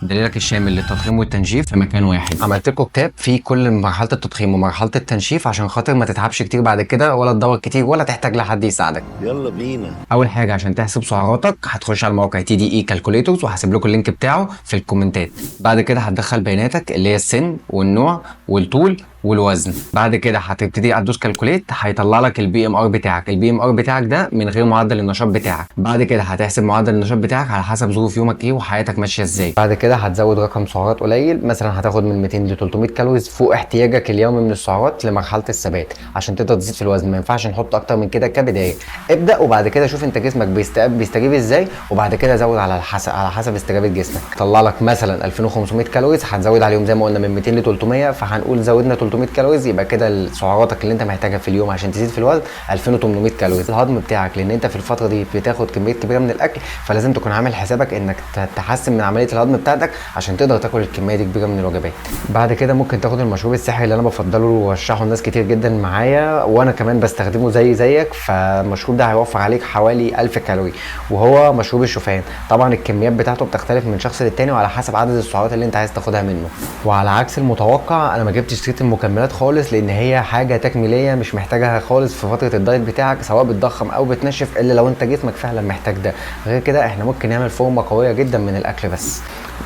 دليلك الشامل للتضخيم والتنشيف في مكان واحد. عملت لكم كتاب فيه كل مرحله التضخيم ومرحله التنشيف عشان خاطر ما تتعبش كتير بعد كده، ولا تدور كتير، ولا تحتاج لحد يساعدك. يلا بينا. اول حاجه عشان تحسب سعراتك هتخش على الموقع TDE Calculators، وهسيب لكم اللينك بتاعه في الكومنتات. بعد كده هتدخل بياناتك اللي هي السن والنوع والطول والوزن. بعد كده هتبتدي هتدوس كالكوليت، هيطلع لك الBMR بتاعك. الBMR بتاعك ده من غير معدل النشاط بتاعك. بعد كده هتحسب معدل النشاط بتاعك على حسب ظروف يومك ايه وحياتك ماشيه ازاي. بعد كده هتزود رقم سعرات قليل، مثلا هتاخد من 200 ل 300 كالوريز فوق احتياجك اليومي من السعرات لمرحله الثبات عشان تقدر تزيد في الوزن. ما ينفعش نحط اكتر من كده كبدايه. ابدا وبعد كده شوف انت جسمك بيستجيب ازاي، وبعد كده زود على حسب استجابه جسمك. طلع لك مثلا 2500 كالوريز، هتزود عليهم زي ما قلنا من 200 ل 300، فهنقول زودنا 300 كالوريز، يبقى كده سعراتك اللي انت محتاجها في اليوم عشان تزيد في الوزن 2800 كالوريز. الهضم بتاعك لان انت في الفتره دي بتاخد كميه كبيره من الاكل، فلازم تكون عامل حسابك انك تحسن من عمليه الهضم بتاعتك عشان تقدر تاكل الكميه دي كبيره من الوجبات. بعد كده ممكن تاخد المشروب السحري اللي انا بفضله وارشحه لناس كتير جدا معايا، وانا كمان بستخدمه زيك. فالمشروب ده هيوفر عليك حوالي 1000 كالوري، وهو مشروب الشوفان. طبعا الكميات بتاعته بتختلف من شخص للتاني وعلى حسب عدد السعرات اللي انت عايز تاخدها منه. وعلى عكس المتوقع انا ما جبتش سيره المكملات خالص، لان هي حاجه تكميليه مش محتاجها خالص في فتره الدايت بتاعك، سواء بتضخم او بتنشف، الا لو انت جسمك فعلا محتاج ده. غير كده احنا ممكن نعمل فورمه قويه جدا من الاكل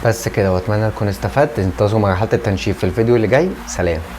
بس كده. واتمنى تكون استفدت. انتظروا مرحله التنشيف في الفيديو اللي جاي. سلام.